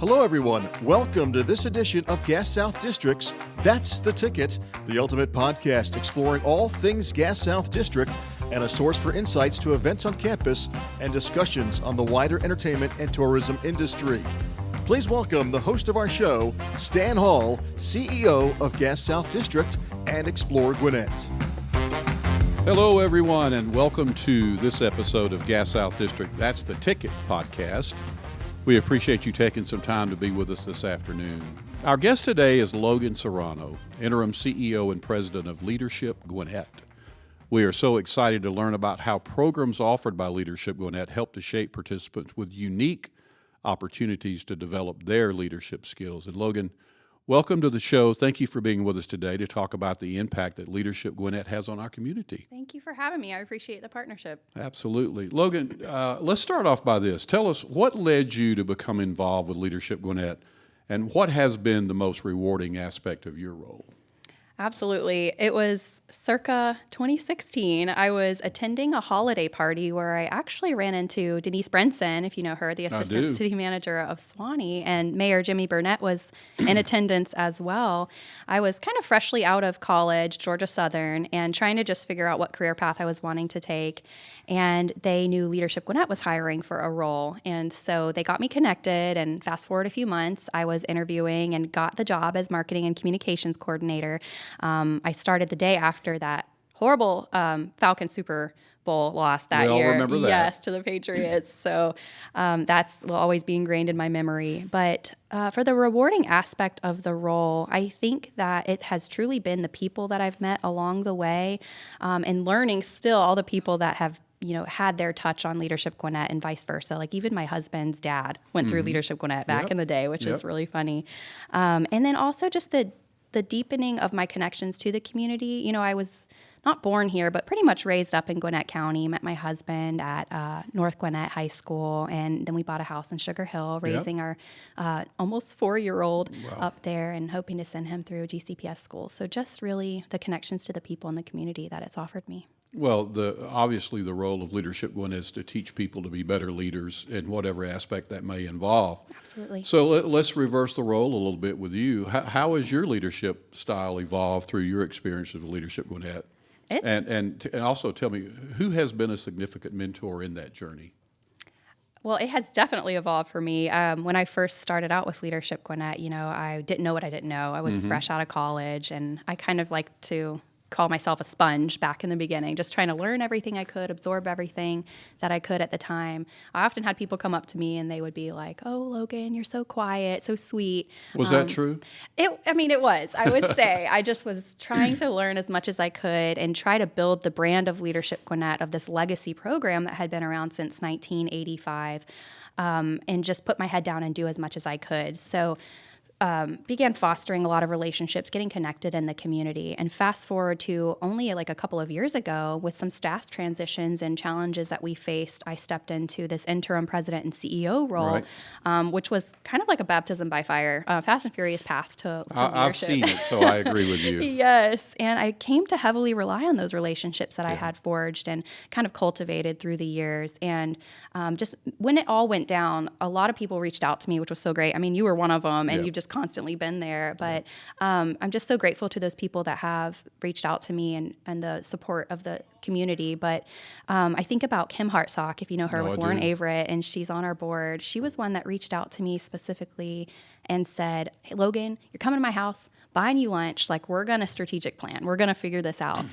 Hello, everyone. Welcome to this edition of Gas South District's That's the Ticket, the ultimate podcast exploring all things Gas South District and a source for insights to events on campus and discussions on the wider entertainment and tourism industry. Please welcome the host of our show, Stan Hall, CEO of Gas South District and Explore Gwinnett. Hello, everyone, and welcome to this episode of Gas South District That's the Ticket podcast. We appreciate you taking some time to be with us this afternoon. Our guest today is Logan Serrano, Interim CEO and President of Leadership Gwinnett. We are so excited to learn about how programs offered by Leadership Gwinnett help to shape participants with unique opportunities to develop their leadership skills. And Logan, welcome to the show. Thank you for being with us today to talk about the impact that Leadership Gwinnett has on our community. Thank you for having me. I appreciate the partnership. Absolutely. Logan, let's start off by this. Tell us what led you to become involved with Leadership Gwinnett, and what has been the most rewarding aspect of your role? Absolutely. It was circa 2016. I was attending a holiday party where I actually ran into Denise Brenson, if you know her, the Assistant City Manager of Suwanee, and Mayor Jimmy Burnett was in attendance as well. I was kind of freshly out of college, Georgia Southern, and trying to just figure out what career path I was wanting to take. And they knew Leadership Gwinnett was hiring for a role. And so they got me connected, and fast forward a few months, I was interviewing and got the job as Marketing and Communications Coordinator. I started the day after that horrible Falcon Super Bowl loss that year. We all remember that. Yes, to the Patriots. So that's will always be ingrained in my memory. But for the rewarding aspect of the role, I think that it has truly been the people that I've met along the way, and learning still all the people that have had their touch on Leadership Gwinnett and vice versa. Like even my husband's dad went through Leadership Gwinnett back in the day, which is really funny. And then also just the deepening of my connections to the community. I was not born here, but pretty much raised up in Gwinnett County. Met my husband at North Gwinnett High School, and then we bought a house in Sugar Hill, raising our almost 4-year-old up there and hoping to send him through GCPS school. So just really the connections to the people in the community that it's offered me. Well, obviously the role of Leadership Gwinnett is to teach people to be better leaders in whatever aspect that may involve. Absolutely. So let's reverse the role a little bit with you. How has your leadership style evolved through your experiences with Leadership Gwinnett? And also tell me, who has been a significant mentor in that journey? Well, it has definitely evolved for me. When I first started out with Leadership Gwinnett, I didn't know what I didn't know. I was fresh out of college, and I kind of like to call myself a sponge back in the beginning, just trying to learn everything I could, absorb everything that I could at the time. I often had people come up to me and they would be like, "Oh, Logan, you're so quiet, so sweet." Was that true? It was. I would say I just was trying to learn as much as I could and try to build the brand of Leadership Gwinnett, of this legacy program that had been around since 1985, and just put my head down and do as much as I could. So began fostering a lot of relationships, getting connected in the community. And fast forward to only like a couple of years ago, with some staff transitions and challenges that we faced, I stepped into this interim president and CEO role, which was kind of like a baptism by fire, fast and furious path to leadership. I've seen it, so I agree with you. Yes. And I came to heavily rely on those relationships that I had forged and kind of cultivated through the years. And just when it all went down, a lot of people reached out to me, which was so great. I mean, you were one of them, and you've just constantly been there. But I'm just so grateful to those people that have reached out to me and the support of the community. But I think about Kim Hartsock, if you know her, with Warren Averett, and she's on our board. She was one that reached out to me specifically and said, "Hey, Logan, you're coming to my house, buying you lunch. Like, we're going to strategic plan. We're going to figure this out."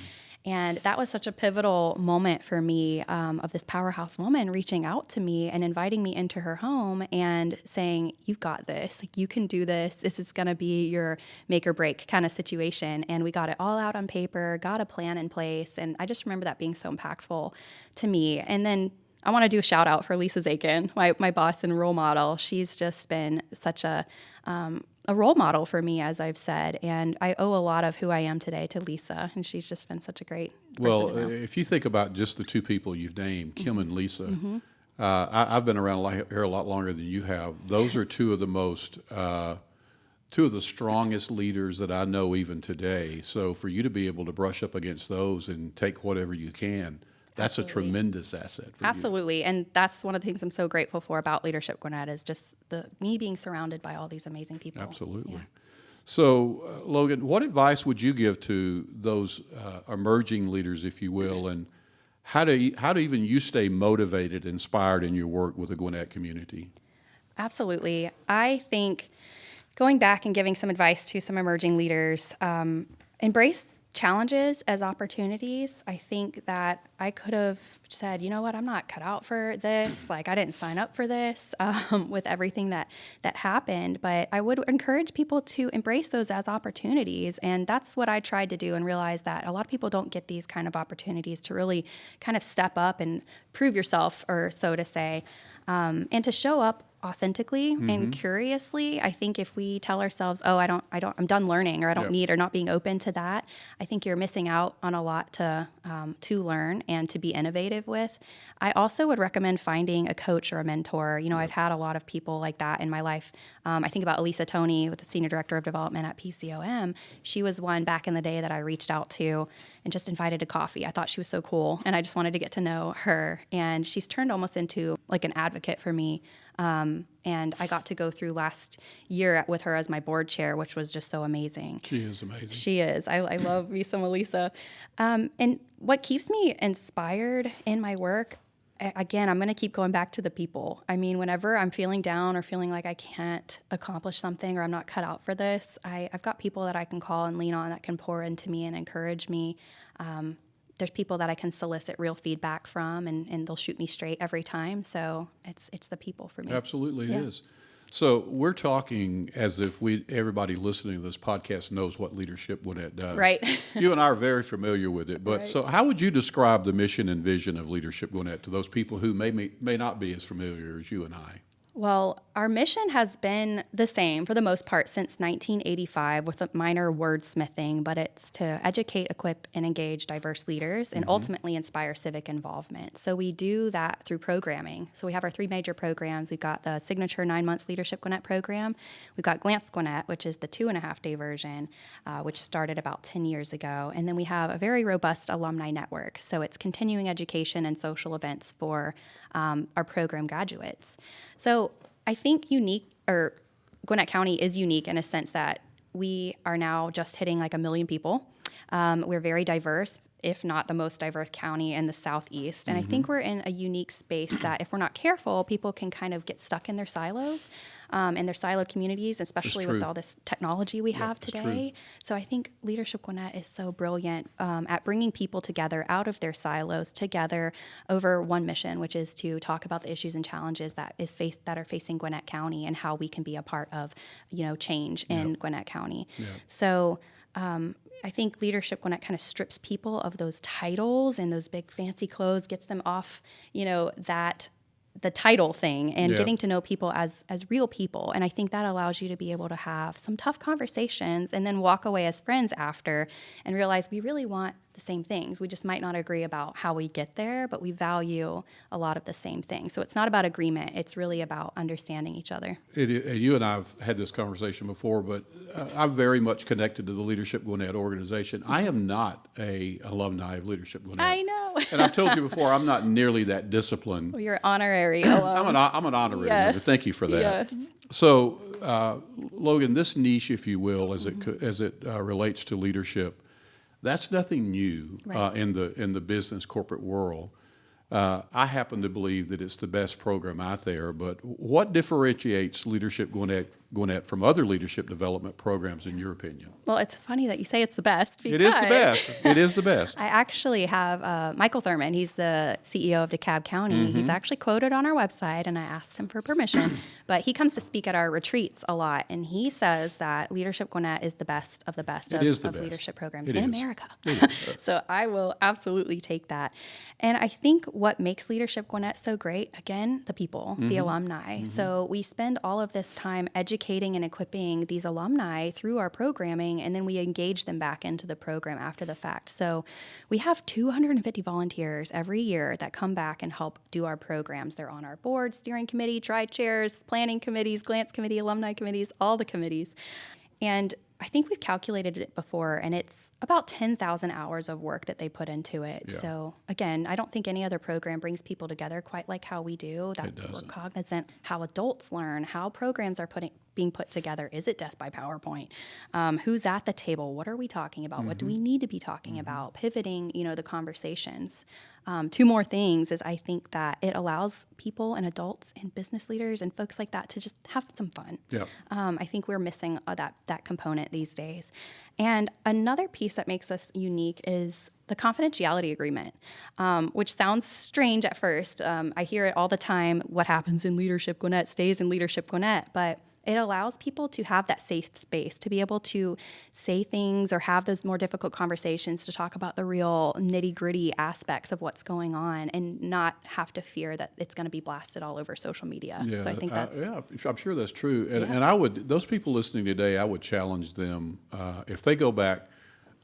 And that was such a pivotal moment for me, of this powerhouse woman reaching out to me and inviting me into her home and saying, "You've got this. Like, you can do this. This is going to be your make or break kind of situation." And we got it all out on paper, got a plan in place. And I just remember that being so impactful to me. And then I want to do a shout out for Lisa Zakin, my boss and role model. She's just been such a role model for me, as I've said, and I owe a lot of who I am today to Lisa, and she's just been such a great person. Well, if you think about just the two people you've named, Kim and Lisa, I've been around here a lot longer than you have. Those are two of the strongest leaders that I know even today. So for you to be able to brush up against those and take whatever you can, That's a tremendous asset for you. Absolutely. And that's one of the things I'm so grateful for about Leadership Gwinnett is just me being surrounded by all these amazing people. Absolutely. Yeah. So, Logan, what advice would you give to those emerging leaders, if you will, and how do even you stay motivated, inspired in your work with the Gwinnett community? Absolutely. I think going back and giving some advice to some emerging leaders, embrace challenges as opportunities. I think that I could have said, you know what, I'm not cut out for this. Like, I didn't sign up for this with everything that happened. But I would encourage people to embrace those as opportunities. And that's what I tried to do, and realize that a lot of people don't get these kind of opportunities to really kind of step up and prove yourself, or so to say, and to show up authentically and curiously. I think if we tell ourselves, oh, I'm done learning, or I don't need, or not being open to that, I think you're missing out on a lot to learn and to be innovative with. I also would recommend finding a coach or a mentor. You know, I've had a lot of people like that in my life. I think about Elisa Toney, with the Senior Director of Development at PCOM. She was one back in the day that I reached out to and just invited to coffee. I thought she was so cool, and I just wanted to get to know her. And she's turned almost into like an advocate for me. And I got to go through last year with her as my board chair, which was just so amazing. She is amazing. She is. I love me some Elisa. And what keeps me inspired in my work, again, I'm going to keep going back to the people. I mean, whenever I'm feeling down or feeling like I can't accomplish something, or I'm not cut out for this, I've got people that I can call and lean on that can pour into me and encourage me. There's people that I can solicit real feedback from, and they'll shoot me straight every time. So it's the people for me. Absolutely, it is. So we're talking as if everybody listening to this podcast knows what Leadership Gwinnett does. Right. You and I are very familiar with it. But Right. So how would you describe the mission and vision of Leadership Gwinnett to those people who may not be as familiar as you and I? Well, our mission has been the same for the most part since 1985, with a minor wordsmithing, but it's to educate, equip, and engage diverse leaders and ultimately inspire civic involvement. So we do that through programming. So we have our 3 major programs. We've got the signature 9-month Leadership Gwinnett program. We've got Glance Gwinnett, which is the 2.5-day version, which started about 10 years ago. And then we have a very robust alumni network. So it's continuing education and social events for our program graduates. So I think Gwinnett County is unique in a sense that we are now just hitting like 1 million people. We're very diverse, if not the most diverse county in the Southeast. And I think we're in a unique space that if we're not careful, people can kind of get stuck in their silos, in their siloed communities, especially with all this technology we have today. So I think Leadership Gwinnett is so brilliant at bringing people together out of their silos together over one mission, which is to talk about the issues and challenges that are facing Gwinnett County, and how we can be a part of, change in Gwinnett County. So I think Leadership Gwinnett kind of strips people of those titles and those big fancy clothes, gets them off, the title thing, and getting to know people as real people. And I think that allows you to be able to have some tough conversations and then walk away as friends after and realize we really want the same things. We just might not agree about how we get there, but we value a lot of the same things. So it's not about agreement. It's really about understanding each other. You and I have had this conversation before, but I'm very much connected to the Leadership Gwinnett organization. I am not an alumni of Leadership Gwinnett. I know. And I've told you before, I'm not nearly that disciplined. Well, you're honorary alum. I'm an honorary member. Thank you for that. Yes. So, Logan, this niche, if you will, as it relates to leadership, that's nothing new in the business corporate world. I happen to believe that it's the best program out there. But what differentiates Leadership Gwinnett from other leadership development programs, in your opinion? Well, it's funny that you say it's the best. Because It is the best. It is the best. I actually have Michael Thurman. He's the CEO of DeKalb County. He's actually quoted on our website, and I asked him for permission. But he comes to speak at our retreats a lot, and he says that Leadership Gwinnett is the best of the best of leadership programs in America. So I will absolutely take that. And I think what makes Leadership Gwinnett so great, again, the people, the alumni. So we spend all of this time educating and equipping these alumni through our programming, and then we engage them back into the program after the fact. So we have 250 volunteers every year that come back and help do our programs. They're on our board, steering committee, tri-chairs, planning committees, glance committee, alumni committees, all the committees. And I think we've calculated it before, and it's about 10,000 hours of work that they put into it. Yeah. So again, I don't think any other program brings people together quite like how we do. That we're cognizant how adults learn, how programs are being put together. Is it death by PowerPoint? Who's at the table? What are we talking about? What do we need to be talking about? Pivoting, the conversations. Two more things is I think that it allows people and adults and business leaders and folks like that to just have some fun. Yeah. I think we're missing that component these days. And another piece that makes us unique is the confidentiality agreement, which sounds strange at first. I hear it all the time. What happens in Leadership Gwinnett stays in Leadership Gwinnett. But it allows people to have that safe space to be able to say things or have those more difficult conversations to talk about the real nitty-gritty aspects of what's going on and not have to fear that it's going to be blasted all over social media. Yeah, So I think that's... I'm sure that's true. And I would, those people listening today, I would challenge them, if they go back,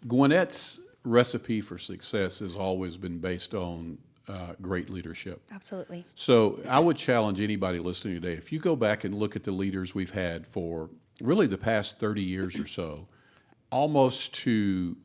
Gwinnett's recipe for success has always been based on great leadership. Absolutely. So I would challenge anybody listening today, if you go back and look at the leaders we've had for really the past 30 years or so, almost to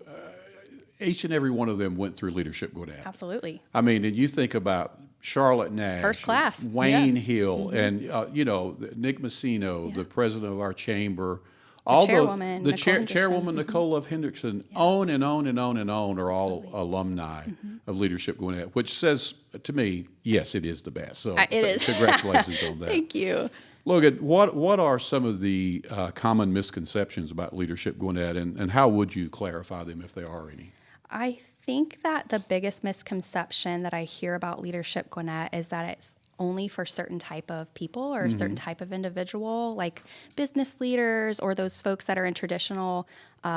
each and every one of them went through Leadership Gwinnett. Absolutely. I mean, and you think about Charlotte Nash, First class. Wayne Hill, and Nick Messino, the president of our chamber. Chairwoman, the Nicole chairwoman, Hendrickson. Nicole Love Hendrickson, on and on and on and on are all alumni of Leadership Gwinnett, which says to me, yes, it is the best. So It is. Congratulations on that. Thank you. Logan, what are some of the common misconceptions about Leadership Gwinnett, and how would you clarify them if there are any? I think that the biggest misconception that I hear about Leadership Gwinnett is that it's only for certain type of people or a certain type of individual, like business leaders or those folks that are in traditional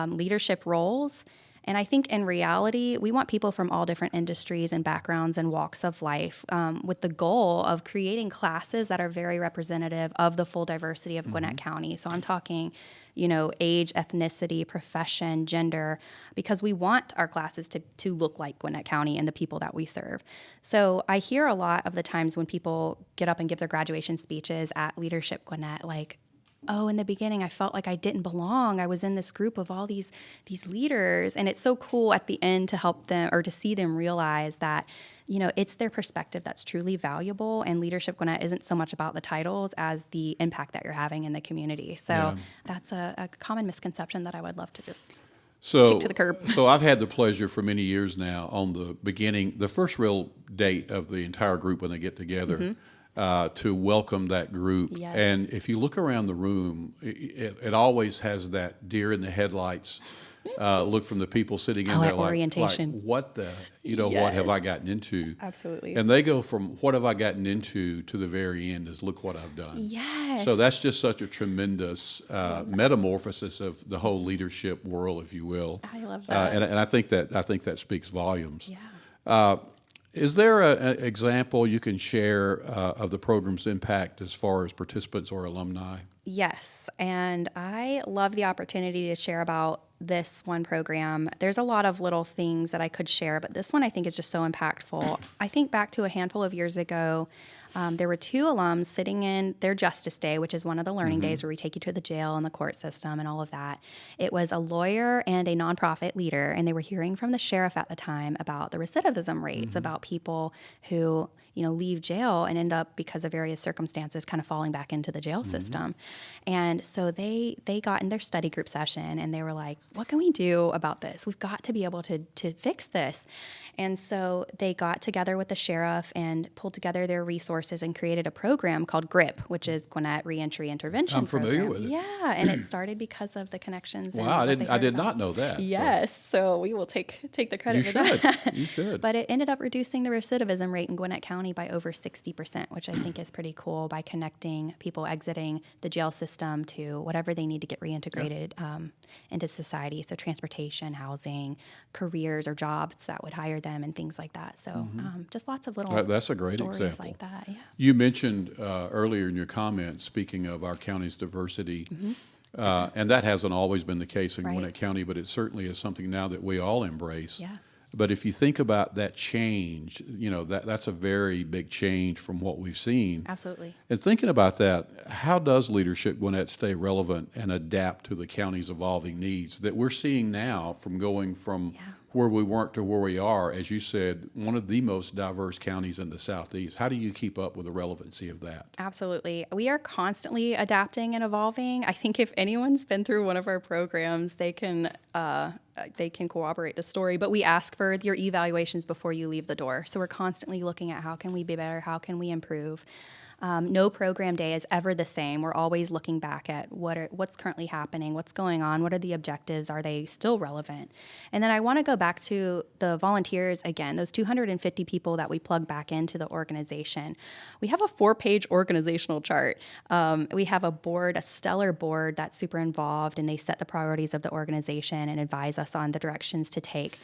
leadership roles. And I think in reality, we want people from all different industries and backgrounds and walks of life with the goal of creating classes that are very representative of the full diversity of Gwinnett County. So I'm talking, age, ethnicity, profession, gender, because we want our classes to look like Gwinnett County and the people that we serve. So I hear a lot of the times when people get up and give their graduation speeches at Leadership Gwinnett, like, oh, in the beginning, I felt like I didn't belong. I was in this group of all these leaders. And it's so cool at the end to help them or to see them realize that, it's their perspective that's truly valuable. And Leadership Gwinnett isn't so much about the titles as the impact that you're having in the community. So that's a common misconception that I would love to just kick to the curb. So I've had the pleasure for many years now on the first real date of the entire group when they get together. To welcome that group. Yes. And if you look around the room, it always has that deer in the headlights look from the people sitting in there at orientation. like, what what have I gotten into? Absolutely. And they go from what have I gotten into to the very end is look what I've done. Yes. So that's just such a tremendous metamorphosis of the whole leadership world, if you will. I love that. And I think that speaks volumes. Yeah. Is there an example you can share of the program's impact as far as participants or alumni? Yes, and I love the opportunity to share about this one program. There's a lot of little things that I could share, but this one I think is just so impactful. I think back to a handful of years ago, there were two alums sitting in their Justice Day, which is one of the learning days where we take you to the jail and the court system and all of that. It was a lawyer and a nonprofit leader, and they were hearing from the sheriff at the time about the recidivism rates, about people who leave jail and end up, because of various circumstances, kind of falling back into the jail system. And so they got in their study group session, and they were like, what can we do about this? We've got to be able to fix this. And so they got together with the sheriff and pulled together their resources and created a program called GRIP, which is Gwinnett Reentry Intervention I'm familiar Program. with it. Yeah, and it started because of the connections. Wow, and I did not know that. Yes, so we will take the credit You for that. should. You should. But it ended up reducing the recidivism rate in Gwinnett County by over 60%, which I think is pretty cool, by connecting people exiting the jail system to whatever they need to get reintegrated into society. So transportation, housing, careers or jobs that would hire them and things like that. So just lots of little That's a great stories example. like that. Yeah. You mentioned earlier in your comments, speaking of our county's diversity, and that hasn't always been the case in Right. Gwinnett County, but it certainly is something now that we all embrace. Yeah. But if you think about that change, that's a very big change from what we've seen. Absolutely. And thinking about that, how does Leadership Gwinnett stay relevant and adapt to the county's evolving needs that we're seeing now from going from where we weren't to where we are, as you said, one of the most diverse counties in the Southeast? How do you keep up with the relevancy of that? Absolutely. We are constantly adapting and evolving. I think if anyone's been through one of our programs, they can corroborate the story, but we ask for your evaluations before you leave the door. So we're constantly looking at how can we be better, how can we improve. No program day is ever the same. We're always looking back at what's currently happening, what's going on, what are the objectives, are they still relevant? And then I want to go back to the volunteers again, those 250 people that we plug back into the organization. We have a 4-page organizational chart. We have a stellar board that's super involved, and they set the priorities of the organization and advise us on the directions to take.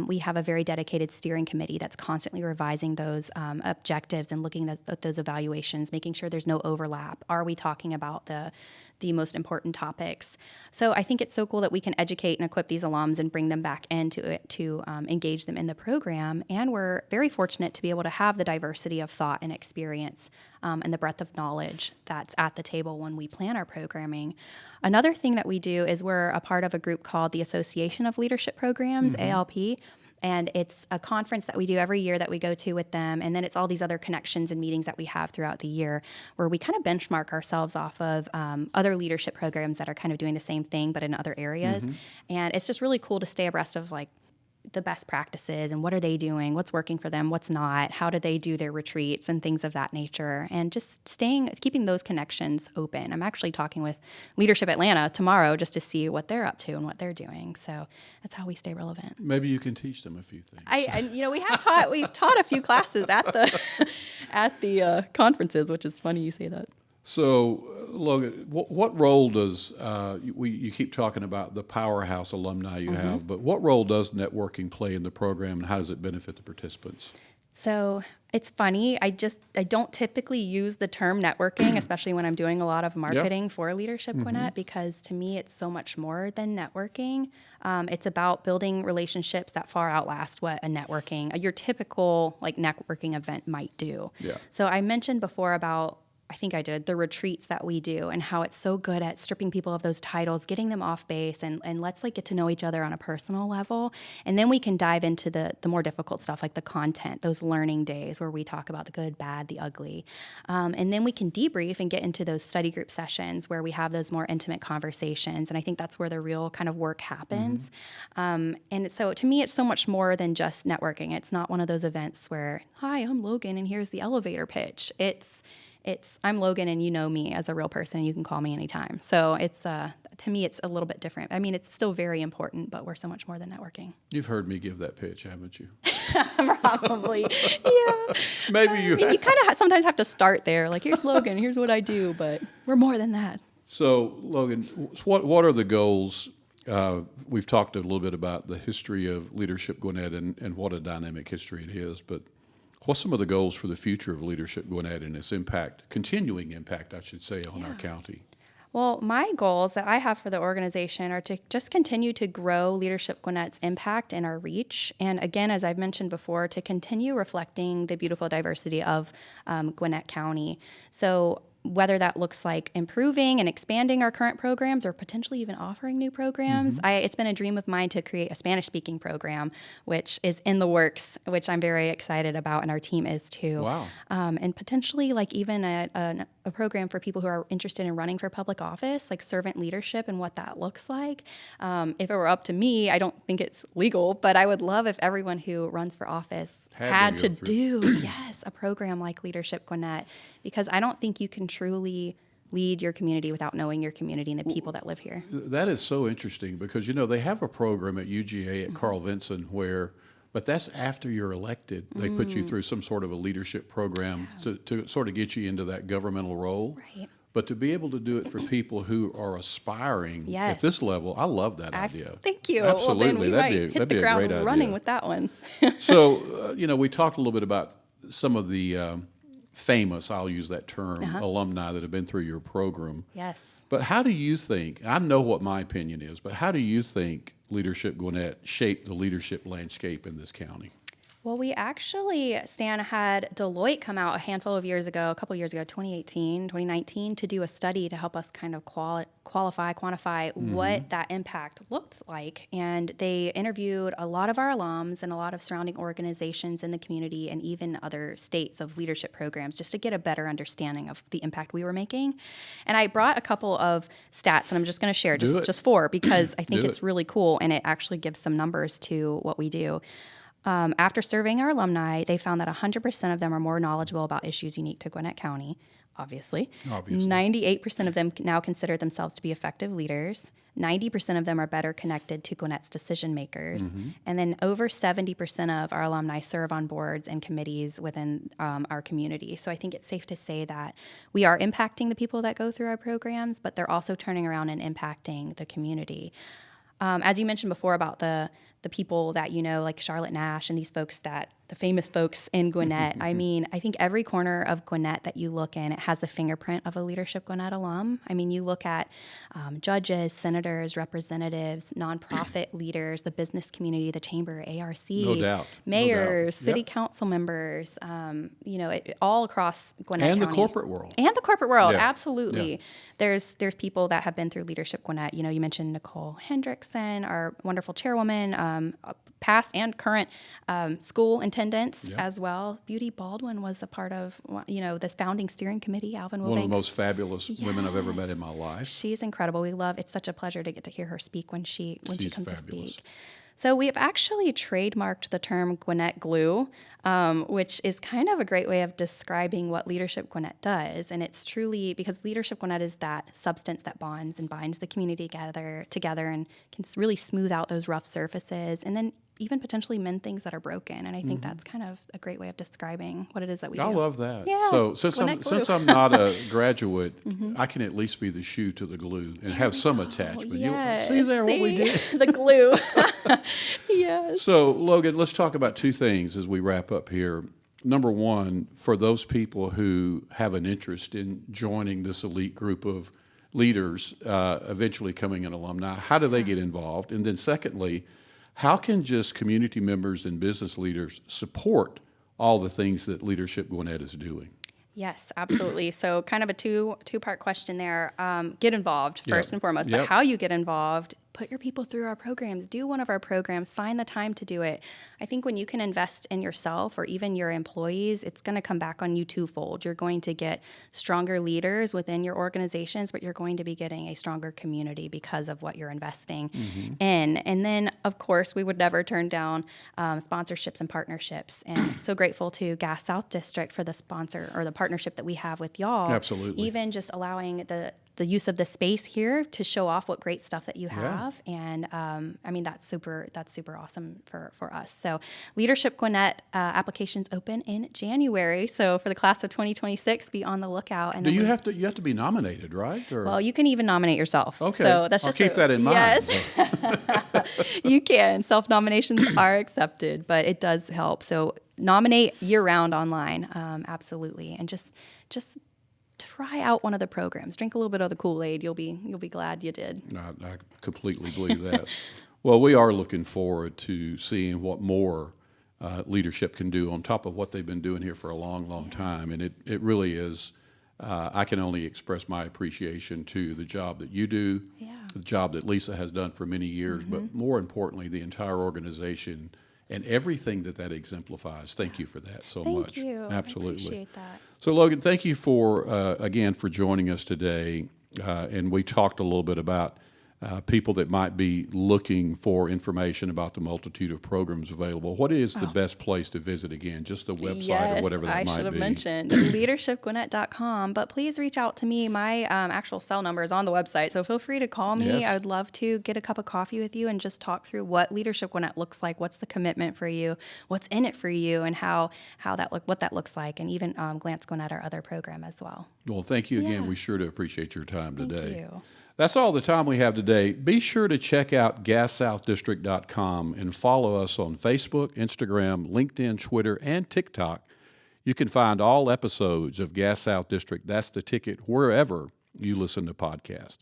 We have a very dedicated steering committee that's constantly revising those objectives and looking at those evaluations, making sure there's no overlap. Are we talking about the most important topics? So I think it's so cool that we can educate and equip these alums and bring them back into it to engage them in the program. And we're very fortunate to be able to have the diversity of thought and experience and the breadth of knowledge that's at the table when we plan our programming. Another thing that we do is we're a part of a group called the Association of Leadership Programs, ALP. And it's a conference that we do every year that we go to with them. And then it's all these other connections and meetings that we have throughout the year where we kind of benchmark ourselves off of other leadership programs that are kind of doing the same thing, but in other areas. And it's just really cool to stay abreast of like the best practices and what are they doing, what's working for them, what's not, how do they do their retreats and things of that nature, and just keeping those connections open. I'm actually talking with Leadership Atlanta tomorrow just to see what they're up to and what they're doing. So that's how we stay relevant. Maybe you can teach them a few things. We've taught a few classes at the conferences, which is funny you say that. So, Logan, what role does, you keep talking about the powerhouse alumni you have, but what role does networking play in the program, and how does it benefit the participants? So it's funny. I don't typically use the term networking, especially when I'm doing a lot of marketing for Leadership Gwinnett, because to me it's so much more than networking. It's about building relationships that far outlast what your typical like networking event might do. Yeah. So I mentioned before about, I think I did, the retreats that we do and how it's so good at stripping people of those titles, getting them off base, and let's like get to know each other on a personal level. And then we can dive into the more difficult stuff like the content, those learning days where we talk about the good, bad, the ugly. And then we can debrief and get into those study group sessions where we have those more intimate conversations. And I think that's where the real kind of work happens. And so to me, it's so much more than just networking. It's not one of those events where, hi, I'm Logan and here's the elevator pitch. It's I'm Logan and you know me as a real person and you can call me anytime. So it's to me it's a little bit different. I mean, it's still very important, but we're so much more than networking. You've heard me give that pitch, haven't you? Probably, yeah. Maybe you. You kind of sometimes have to start there. Like, here's Logan, here's what I do, but we're more than that. So, Logan, what are the goals? We've talked a little bit about the history of Leadership Gwinnett and what a dynamic history it is, but what's some of the goals for the future of Leadership Gwinnett and its continuing impact, I should say, on our county? Well, my goals that I have for the organization are to just continue to grow Leadership Gwinnett's impact and our reach. And again, as I've mentioned before, to continue reflecting the beautiful diversity of Gwinnett County. So whether that looks like improving and expanding our current programs or potentially even offering new programs. It's been a dream of mine to create a Spanish-speaking program, which is in the works, which I'm very excited about, and our team is too. Wow. And potentially like even a program for people who are interested in running for public office, like servant leadership and what that looks like. If it were up to me, I don't think it's legal, but I would love if everyone who runs for office had to do, a program like Leadership Gwinnett, because I don't think you can truly lead your community without knowing your community and the people that live here. That is so interesting because, they have a program at UGA at Carl Vinson but that's after you're elected. They put you through some sort of a leadership program to sort of get you into that governmental role. Right. But to be able to do it for people who are aspiring at this level, I love that idea. Thank you. Absolutely. Well, then we might hit the ground running with that one. So, we talked a little bit about some of the famous, I'll use that term, alumni that have been through your program. Yes. But how do you think, I know what my opinion is, but how do you think Leadership Gwinnett shaped the leadership landscape in this county? Well, we actually, Stan, had Deloitte come out a couple years ago, 2018, 2019, to do a study to help us kind of quantify what that impact looked like. And they interviewed a lot of our alums and a lot of surrounding organizations in the community and even other states of leadership programs just to get a better understanding of the impact we were making. And I brought a couple of stats, and I'm just going to share just four because I think it's really cool, and it actually gives some numbers to what we do. After surveying our alumni, they found that 100% of them are more knowledgeable about issues unique to Gwinnett County, obviously. 98% of them now consider themselves to be effective leaders. 90% of them are better connected to Gwinnett's decision makers. And then over 70% of our alumni serve on boards and committees within our community. So I think it's safe to say that we are impacting the people that go through our programs, but they're also turning around and impacting the community. As you mentioned before about the people that you know, like Charlotte Nash and these folks the famous folks in Gwinnett. I mean, I think every corner of Gwinnett that you look in, it has the fingerprint of a Leadership Gwinnett alum. I mean, you look at judges, senators, representatives, nonprofit leaders, the business community, the chamber, ARC, No doubt. mayors, city council members, all across Gwinnett and County. The corporate world. And the corporate world, Yeah. absolutely. Yeah. There's people that have been through Leadership Gwinnett. You know, you mentioned Nicole Hendrickson, our wonderful chairwoman, past and current school attendants as well. Beauty Baldwin was a part of, this founding steering committee, Alvin Wilbanks. One of the most fabulous women I've ever met in my life. She's incredible. It's such a pleasure to get to hear her speak when she comes fabulous. to speak. So we have actually trademarked the term Gwinnett Glue, which is kind of a great way of describing what Leadership Gwinnett does. And it's truly because Leadership Gwinnett is that substance that bonds and binds the community together and can really smooth out those rough surfaces and then even potentially mend things that are broken. And I think that's kind of a great way of describing what it is that we do. I love that. Yeah, So since I'm not a graduate, I can at least be the shoe to the glue and have some attachment. Yes. See there what we did? The glue. Yes. So, Logan, let's talk about two things as we wrap up here. Number one, for those people who have an interest in joining this elite group of leaders, eventually becoming an alumni, how do they get involved? And then secondly, how can just community members and business leaders support all the things that Leadership Gwinnett is doing? Yes, absolutely. So kind of a two-part question there. Get involved first and foremost, but how you get involved, put your people through our programs, do one of our programs, find the time to do it. I think when you can invest in yourself or even your employees, it's going to come back on you twofold. You're going to get stronger leaders within your organizations, but you're going to be getting a stronger community because of what you're investing in. And then, of course, we would never turn down sponsorships and partnerships. And so grateful to Gas South District for the sponsor or the partnership that we have with y'all. Absolutely. Even just allowing the use of the space here to show off what great stuff that you have. And I mean, that's super awesome for us. So Leadership Gwinnett applications open in January. So for the class of 2026, be on the lookout. And you have to be nominated, right? Or? Well, you can even nominate yourself. Okay. So that's I'll just keep that in mind. Yes. You can. Self-nominations are accepted, but it does help. So nominate year-round online, absolutely. And just try out one of the programs. Drink a little bit of the Kool-Aid. You'll be glad you did. I completely believe that. Well, we are looking forward to seeing what more leadership can do on top of what they've been doing here for a long, long time. And it really is, I can only express my appreciation to the job that you do, the job that Lisa has done for many years, but more importantly, the entire organization and everything that exemplifies. Thank you for that so much. Thank you. Absolutely. I appreciate that. So, Logan, thank you again for joining us today. And we talked a little bit about people that might be looking for information about the multitude of programs available. What is the best place to visit again? Just the website or whatever that might be? I should have mentioned leadershipgwinnett.com, but please reach out to me. My actual cell number is on the website, so feel free to call me. Yes. I would love to get a cup of coffee with you and just talk through what Leadership Gwinnett looks like, what's the commitment for you, what's in it for you, and what that looks like, and even Glance Gwinnett, our other program as well. Well, thank you again. Yeah. We sure do appreciate your time today. Thank you. That's all the time we have today. Be sure to check out gassouthdistrict.com and follow us on Facebook, Instagram, LinkedIn, Twitter, and TikTok. You can find all episodes of Gas South District, That's the Ticket, wherever you listen to podcasts.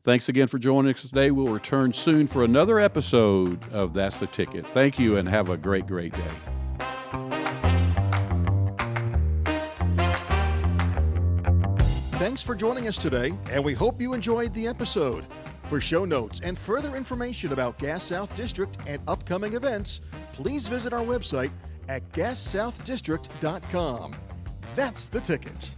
Thanks again for joining us today. We'll return soon for another episode of That's the Ticket. Thank you and have a great, great day. Thanks for joining us today, and we hope you enjoyed the episode. For show notes and further information about Gas South District and upcoming events, please visit our website at gassouthdistrict.com. That's the Ticket.